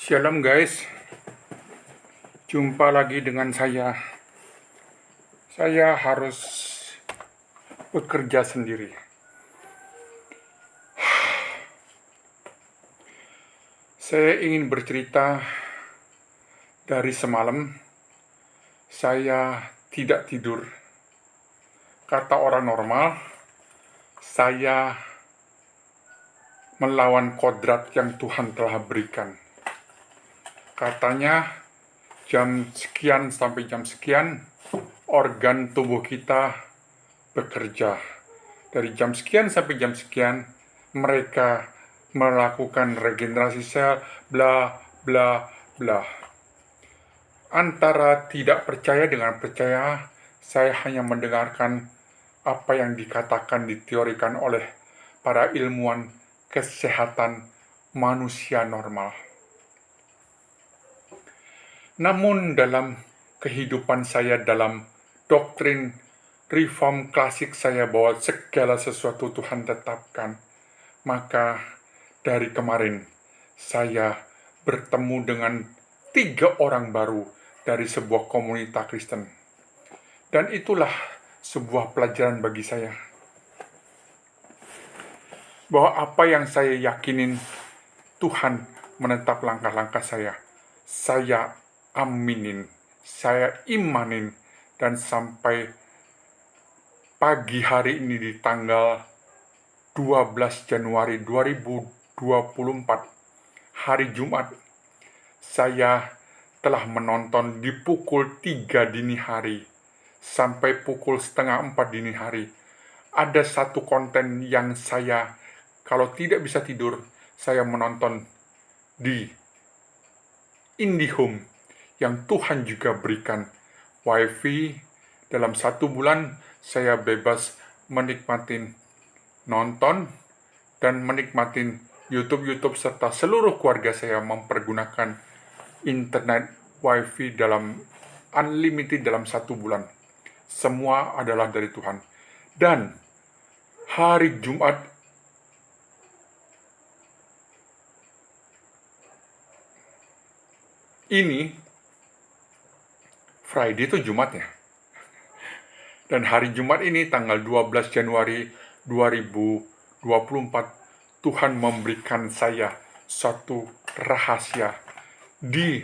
Shalom guys, jumpa lagi dengan saya. Saya harus bekerja sendiri. Saya ingin bercerita dari semalam. Saya tidak tidur. Kata orang normal, saya melawan kodrat yang Tuhan telah berikan. Katanya jam sekian sampai jam sekian organ tubuh kita bekerja. Dari jam sekian sampai jam sekian mereka melakukan regenerasi sel, bla bla bla. Antara tidak percaya dengan percaya, saya hanya mendengarkan apa yang dikatakan, diteorikan oleh para ilmuwan kesehatan manusia normal. Namun dalam kehidupan saya, dalam doktrin reform klasik saya bahwa segala sesuatu Tuhan tetapkan, maka dari kemarin saya bertemu dengan 3 orang baru dari sebuah komunitas Kristen. Dan itulah sebuah pelajaran bagi saya. Bahwa apa yang saya yakinin, Tuhan menetap langkah-langkah saya. Saya aminin, saya imanin, dan sampai pagi hari ini di tanggal 12 Januari 2024, hari Jumat, saya telah menonton di pukul 3 dini hari sampai pukul setengah 4 dini hari. Ada satu konten yang saya, kalau tidak bisa tidur, saya menonton di IndiHome yang Tuhan juga berikan WiFi. Dalam 1 bulan saya bebas menikmatin nonton dan menikmatin YouTube serta seluruh keluarga saya mempergunakan internet WiFi dalam unlimited dalam 1 bulan. Semua adalah dari Tuhan. Dan hari Jumat ini, Friday itu Jumat ya. Dan hari Jumat ini tanggal 12 Januari 2024, Tuhan memberikan saya satu rahasia. Di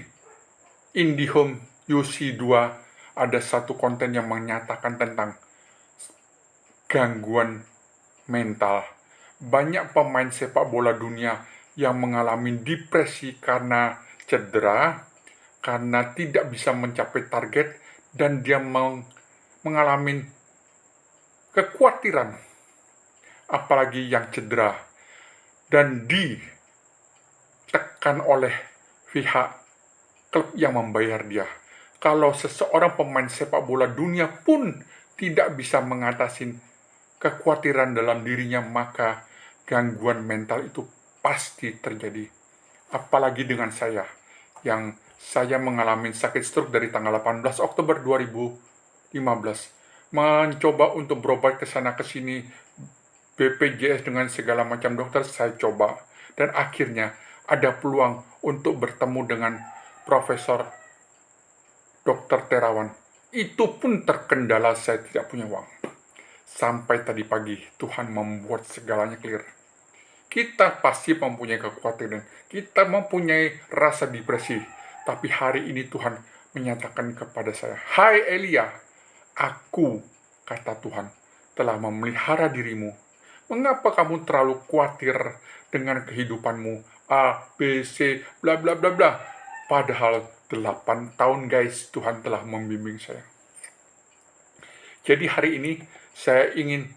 IndiHome UC2 ada satu konten yang menyatakan tentang gangguan mental. Banyak pemain sepak bola dunia yang mengalami depresi karena cedera, karena tidak bisa mencapai target, dan dia mengalami kekhawatiran, apalagi yang cedera, dan ditekan oleh pihak klub yang membayar dia. Kalau seseorang pemain sepak bola dunia pun tidak bisa mengatasi kekhawatiran dalam dirinya, maka gangguan mental itu pasti terjadi. Apalagi dengan saya, yang saya mengalami sakit stroke dari tanggal 18 Oktober 2015. Mencoba untuk berobat ke sana ke sini, BPJS dengan segala macam dokter saya coba. Dan akhirnya ada peluang untuk bertemu dengan Profesor Dr. Terawan. Itu pun terkendala, saya tidak punya uang. Sampai tadi pagi, Tuhan membuat segalanya clear. Kita pasti mempunyai kekhawatiran, kita mempunyai rasa depresi. Tapi hari ini Tuhan menyatakan kepada saya, "Hai Elia, aku," kata Tuhan, "telah memelihara dirimu. Mengapa kamu terlalu khawatir dengan kehidupanmu? A, B, C, bla bla bla bla." Padahal 8 tahun guys, Tuhan telah membimbing saya. Jadi hari ini saya ingin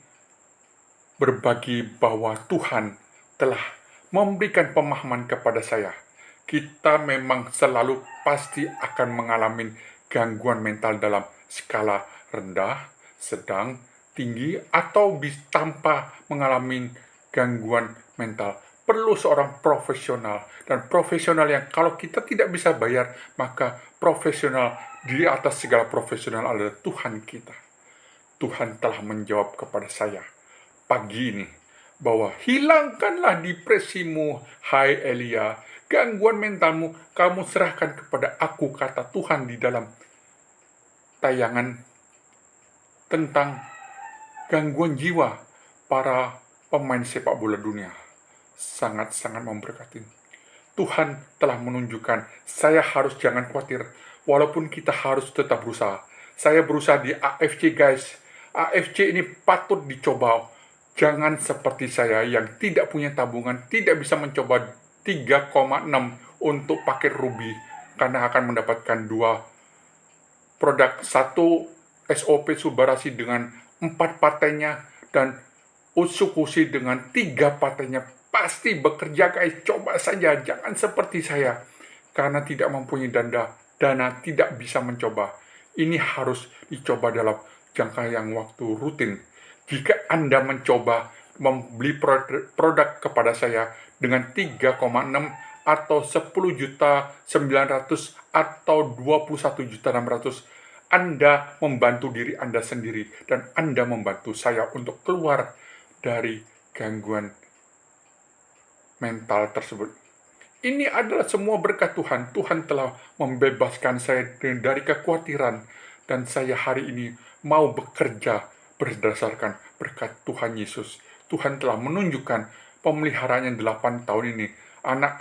berbagi bahwa Tuhan telah memberikan pemahaman kepada saya. Kita memang selalu pasti akan mengalami gangguan mental dalam skala rendah, sedang, tinggi, atau tanpa mengalami gangguan mental. Perlu seorang profesional, dan profesional yang kalau kita tidak bisa bayar, maka profesional di atas segala profesional adalah Tuhan kita. Tuhan telah menjawab kepada saya pagi ini bahwa hilangkanlah depresimu, hai Elia. gangguan mentalmu, kamu serahkan kepada aku, kata Tuhan di dalam tayangan tentang gangguan jiwa para pemain sepak bola dunia. Sangat-sangat memberkati. Tuhan telah menunjukkan, saya harus jangan khawatir, walaupun kita harus tetap berusaha. Saya berusaha di AFC guys. AFC ini patut dicoba. Jangan seperti saya yang tidak punya tabungan, tidak bisa mencoba 3,6 untuk paket ruby, karena akan mendapatkan 2 produk, 1 SOP Subarasi dengan 4 partainya, dan Utsukushi dengan 3 partainya. Pasti bekerja guys, coba saja, jangan seperti saya, karena tidak mempunyai dana tidak bisa mencoba. Ini harus dicoba dalam jangka yang waktu rutin. Jika Anda mencoba membeli produk kepada saya dengan 3,6 atau 10.900.000 atau 21.600.000, Anda membantu diri Anda sendiri dan Anda membantu saya untuk keluar dari gangguan mental tersebut. Ini adalah semua berkat Tuhan. Tuhan telah membebaskan saya dari kekhawatiran, dan saya hari ini mau bekerja berdasarkan berkat Tuhan Yesus. Tuhan telah menunjukkan pemeliharaannya 8 tahun ini. Anak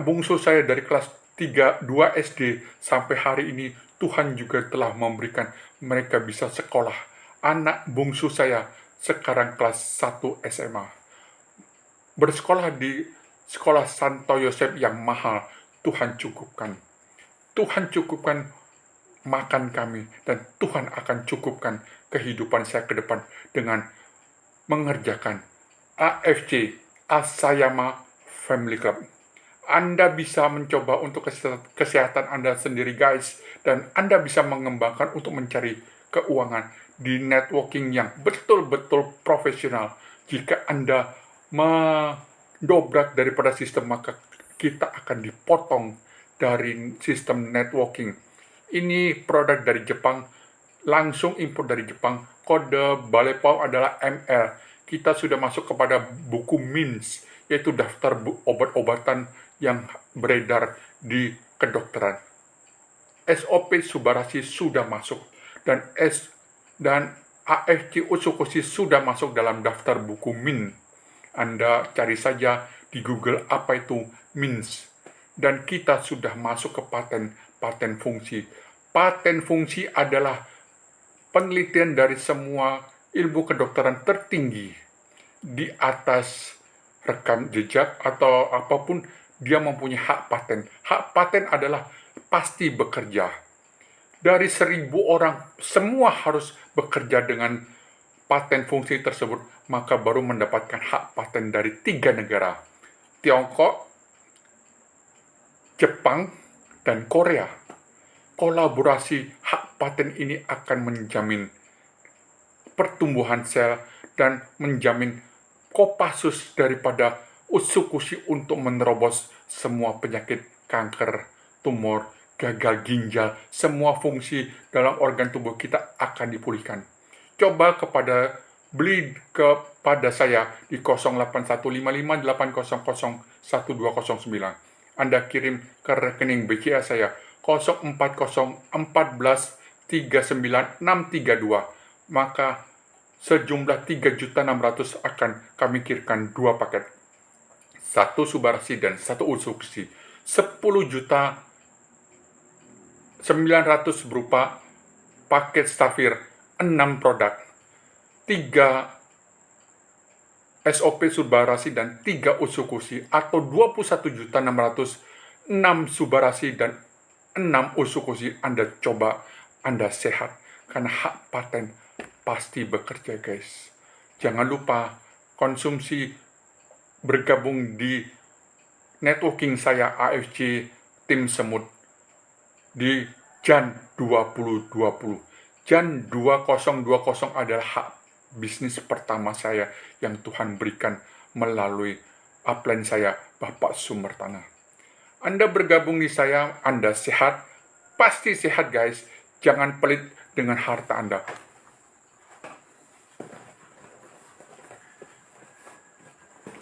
bungsu saya dari kelas 2 SD sampai hari ini, Tuhan juga telah memberikan mereka bisa sekolah. Anak bungsu saya sekarang kelas 1 SMA. Bersekolah di sekolah Santo Yosef yang mahal. Tuhan cukupkan. Tuhan cukupkan makan kami, dan Tuhan akan cukupkan kehidupan saya ke depan dengan mengerjakan AFC, Asayama Family Club. Anda bisa mencoba untuk kesehatan Anda sendiri guys, dan Anda bisa mengembangkan untuk mencari keuangan di networking yang betul-betul profesional. Jika Anda mendobrak daripada sistem, maka kita akan dipotong dari sistem networking. Ini produk dari Jepang, langsung impor dari Jepang. Kode Balai PAO adalah ML. Kita sudah masuk kepada buku MINS, yaitu daftar obat-obatan yang beredar di kedokteran. SOP Subarasi sudah masuk, dan AFC Utsukushi sudah masuk dalam daftar buku MIN. Anda cari saja di Google apa itu MINS. Dan kita sudah masuk ke paten fungsi. Paten fungsi adalah penelitian dari semua ilmu kedokteran tertinggi di atas rekam jejak atau apapun, dia mempunyai hak paten. Hak paten adalah pasti bekerja. Dari 1.000 orang, semua harus bekerja dengan paten fungsi tersebut, maka baru mendapatkan hak paten dari 3 negara. Tiongkok, Jepang, dan Korea. Kolaborasi hak paten ini akan menjamin pertumbuhan sel dan menjamin Kopassus daripada Utsukushi untuk menerobos semua penyakit kanker, tumor, gagal ginjal, semua fungsi dalam organ tubuh kita akan dipulihkan. Coba beli kepada saya di 081558001209. Anda kirim ke rekening BCA saya 0404139632. Maka sejumlah 3.600.000 akan kami kirimkan 2 paket. 1 Subarasi dan 1 Utsukushi. 10.900.000 berupa paket Stafir 6 produk. 3 SOP Subarasi dan 3 Utsukushi, atau 21.600.000, 6 Subarasi dan 6 Utsukushi. Anda coba, Anda sehat, karena hak paten pasti bekerja guys. Jangan lupa konsumsi, bergabung di networking saya AFC Tim Semut di Jan 2020. Jan 2020 adalah hak bisnis pertama saya yang Tuhan berikan melalui upline saya, Bapak Sumber Tanah. Anda bergabung di saya, Anda sehat, pasti sehat guys. Jangan pelit dengan harta Anda.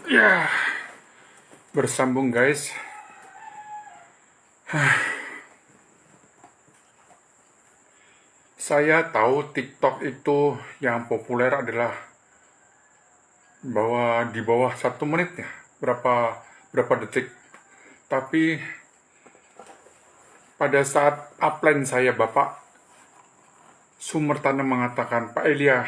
Ya, Bersambung guys. Saya tahu TikTok itu yang populer adalah di bawah 1 menit ya, berapa detik. Tapi pada saat upline saya, Bapak Sumertana mengatakan, Pak Elia,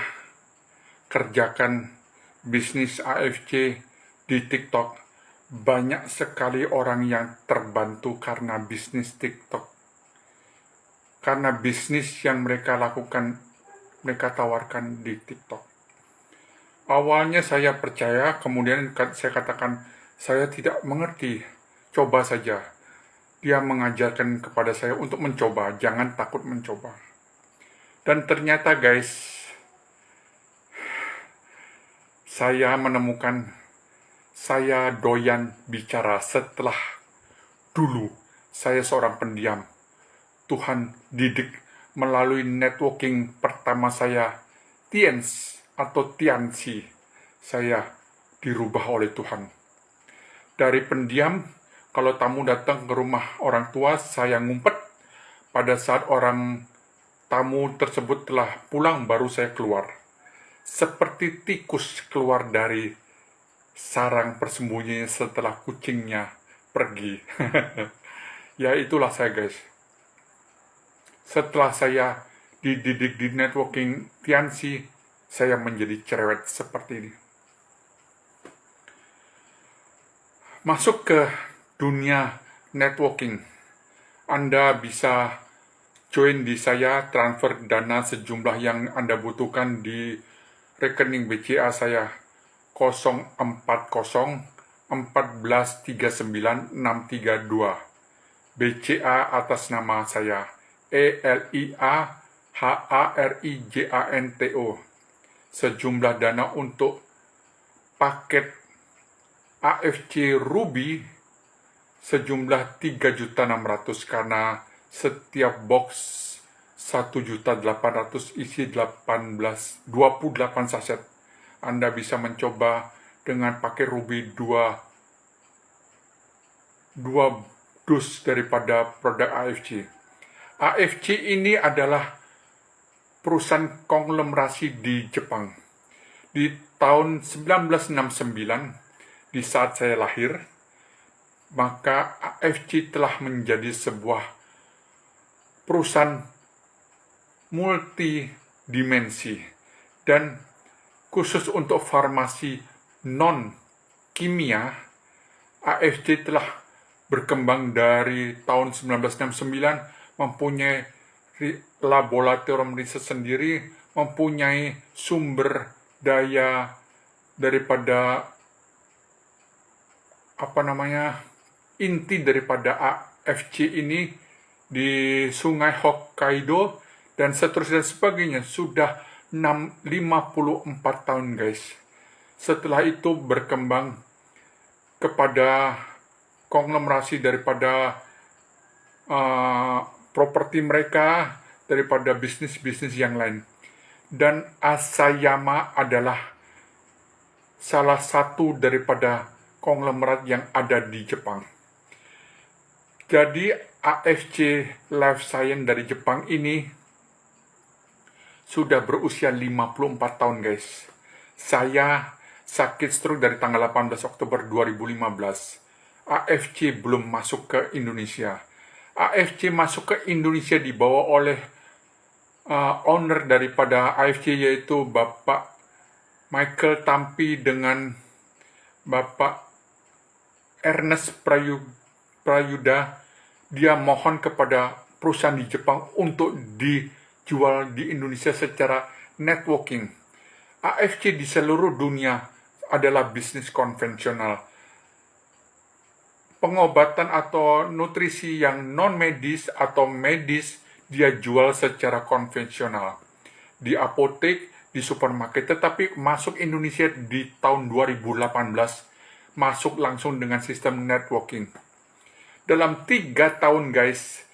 kerjakan bisnis AFC di TikTok. Banyak sekali orang yang terbantu karena bisnis TikTok. Karena bisnis yang mereka lakukan, mereka tawarkan di TikTok. Awalnya saya percaya, kemudian saya katakan, saya tidak mengerti, coba saja. Dia mengajarkan kepada saya untuk mencoba, jangan takut mencoba. Dan ternyata guys, saya menemukan saya doyan bicara setelah dulu saya seorang pendiam. Tuhan didik melalui networking pertama saya, Tians atau Tiansi. Saya dirubah oleh Tuhan. Dari pendiam, kalau tamu datang ke rumah orang tua, saya ngumpet. Pada saat orang tamu tersebut telah pulang, baru saya keluar. Seperti tikus keluar dari sarang persembunyian setelah kucingnya pergi. Ya itulah saya guys. Setelah saya dididik di networking Tiansi, saya menjadi cerewet seperti ini. Masuk ke dunia networking. Anda bisa join di saya, transfer dana sejumlah yang Anda butuhkan di rekening BCA saya 040 14 39 632. BCA atas nama saya ELIAHARIJANTO. Sejumlah dana untuk paket AFC Ruby sejumlah 3.600.000 karena setiap box 1.800.000 isi 28 saset. Anda bisa mencoba dengan pakai Ruby 2 dus daripada produk AFC. AFC ini adalah perusahaan konglomerasi di Jepang. Di tahun 1969, di saat saya lahir, maka AFC telah menjadi sebuah perusahaan multidimensi dan khusus untuk farmasi non-kimia. AFC telah berkembang dari tahun 1969, mempunyai laboratorium riset sendiri, mempunyai sumber daya daripada inti daripada AFC ini di Sungai Hokkaido dan seterusnya dan sebagainya. Sudah 54 tahun guys. Setelah itu berkembang kepada konglomerasi daripada properti mereka, daripada bisnis-bisnis yang lain. Dan Asayama adalah salah satu daripada konglomerat yang ada di Jepang. Jadi AFC Life Science dari Jepang ini sudah berusia 54 tahun guys. Saya sakit stroke dari tanggal 18 Oktober 2015. AFC belum masuk ke Indonesia. AFC masuk ke Indonesia dibawa oleh owner daripada AFC, yaitu Bapak Michael Tampi dengan Bapak Ernest Prayuda. Dia mohon kepada perusahaan di Jepang untuk dijual di Indonesia secara networking. AFC di seluruh dunia adalah bisnis konvensional. Pengobatan atau nutrisi yang non-medis atau medis dia jual secara konvensional di apotek, di supermarket. Tetapi masuk Indonesia di tahun 2018 masuk langsung dengan sistem networking. Dalam 3 tahun guys,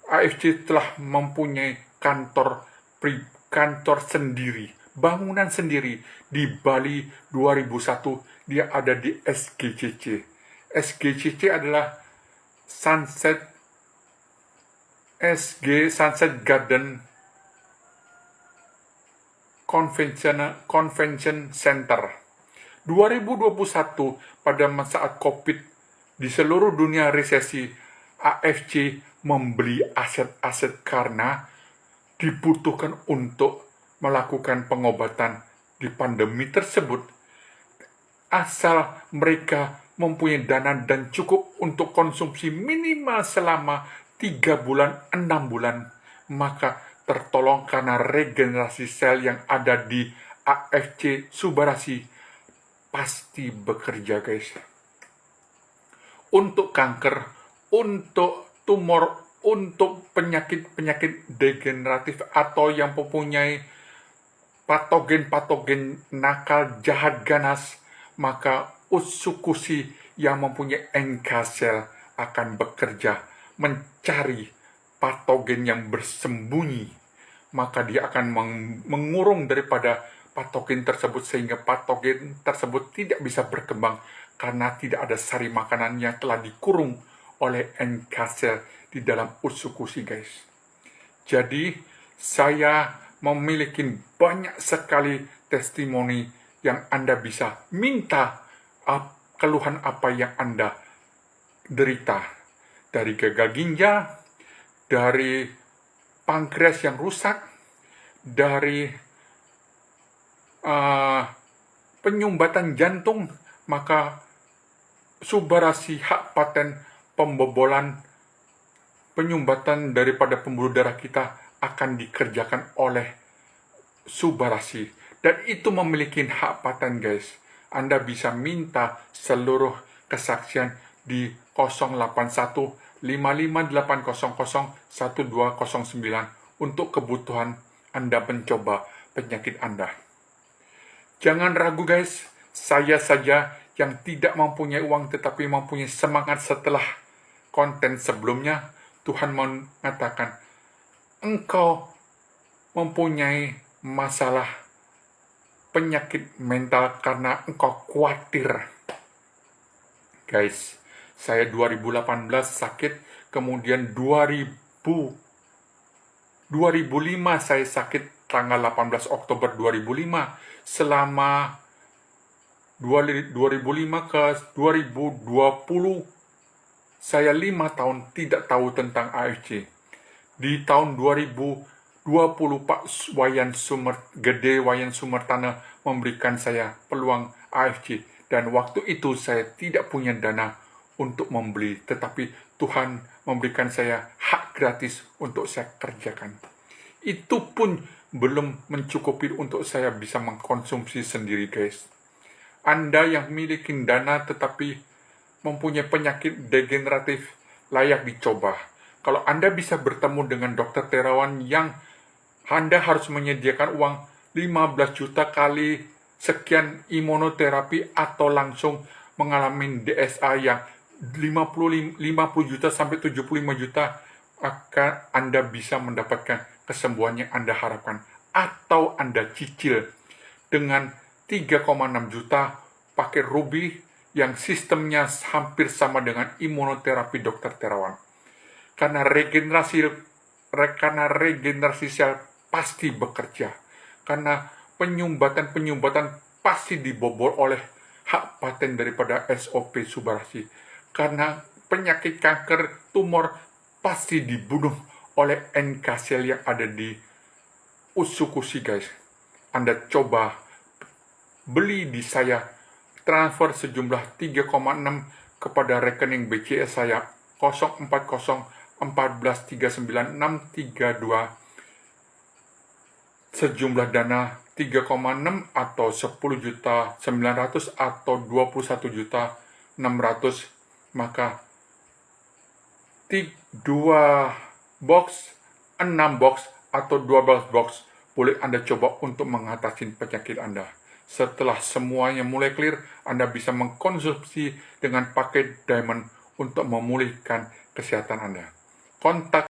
AFC telah mempunyai kantor sendiri, bangunan sendiri di Bali. 2001 dia ada di SGCC. SGCC adalah Sunset Garden Convention Center. 2021 pada saat COVID di seluruh dunia resesi, AFC membeli aset-aset karena dibutuhkan untuk melakukan pengobatan di pandemi tersebut. Asal mereka mempunyai dana dan cukup untuk konsumsi minimal selama 3 bulan, 6 bulan, maka tertolong karena regenerasi sel yang ada di AFC Subarashi pasti bekerja, guys. Untuk kanker, untuk tumor, untuk penyakit-penyakit degeneratif atau yang mempunyai patogen-patogen nakal jahat ganas, maka Utsukushi yang mempunyai NK sel akan bekerja mencari patogen yang bersembunyi, maka dia akan mengurung daripada patogen tersebut sehingga patogen tersebut tidak bisa berkembang karena tidak ada sari makanannya telah dikurung oleh NK sel di dalam Utsukushi, guys. Jadi saya memiliki banyak sekali testimoni yang Anda bisa minta keluhan apa yang Anda derita, dari gagal ginjal, dari pankreas yang rusak, dari penyumbatan jantung, maka Subarashi hak paten pembobolan penyumbatan daripada pembuluh darah kita akan dikerjakan oleh Subarashi, dan itu memiliki hak paten, guys. Anda bisa minta seluruh kesaksian di 081 55800 1209 untuk kebutuhan Anda mencoba penyakit Anda. Jangan ragu, guys. Saya saja yang tidak mempunyai uang tetapi mempunyai semangat setelah konten sebelumnya. Tuhan mengatakan, engkau mempunyai masalah penyakit mental karena engkau khawatir. Guys, saya 2018 sakit, kemudian 2005 saya sakit tanggal 18 Oktober 2005. Selama 2005 ke 2020, saya 5 tahun tidak tahu tentang AFC. Di tahun 2020, Pak Gede Wayan Sumertana memberikan saya peluang AFC. Dan waktu itu saya tidak punya dana untuk membeli, tetapi Tuhan memberikan saya hak gratis untuk saya kerjakan. Itu pun belum mencukupi untuk saya bisa mengkonsumsi sendiri, guys. Anda yang memiliki dana tetapi mempunyai penyakit degeneratif layak dicoba. Kalau Anda bisa bertemu dengan dokter terawan yang Anda harus menyediakan uang 15 juta kali sekian imunoterapi atau langsung mengalami DSA yang 50 juta sampai 75 juta, maka Anda bisa mendapatkan kesembuhan yang Anda harapkan. Atau Anda cicil dengan 3,6 juta pakai Ruby yang sistemnya hampir sama dengan imunoterapi dokter terawan. Karena regenerasi sel pasti bekerja. Karena penyumbatan pasti dibobol oleh hak paten daripada SOP Subarashi. Karena penyakit kanker, tumor pasti dibunuh oleh NK sel yang ada di Utsukushi, guys. Anda coba beli di saya, transfer sejumlah 3,6 kepada rekening BCS saya 040 14 39 632 sejumlah dana 3,6 atau 10 juta 900 atau 21 juta 600, maka 2 box, 6 box atau 12 box boleh Anda coba untuk mengatasi penyakit Anda. Setelah semuanya mulai clear, Anda bisa mengkonsumsi dengan paket Diamond untuk memulihkan kesehatan Anda. Kontak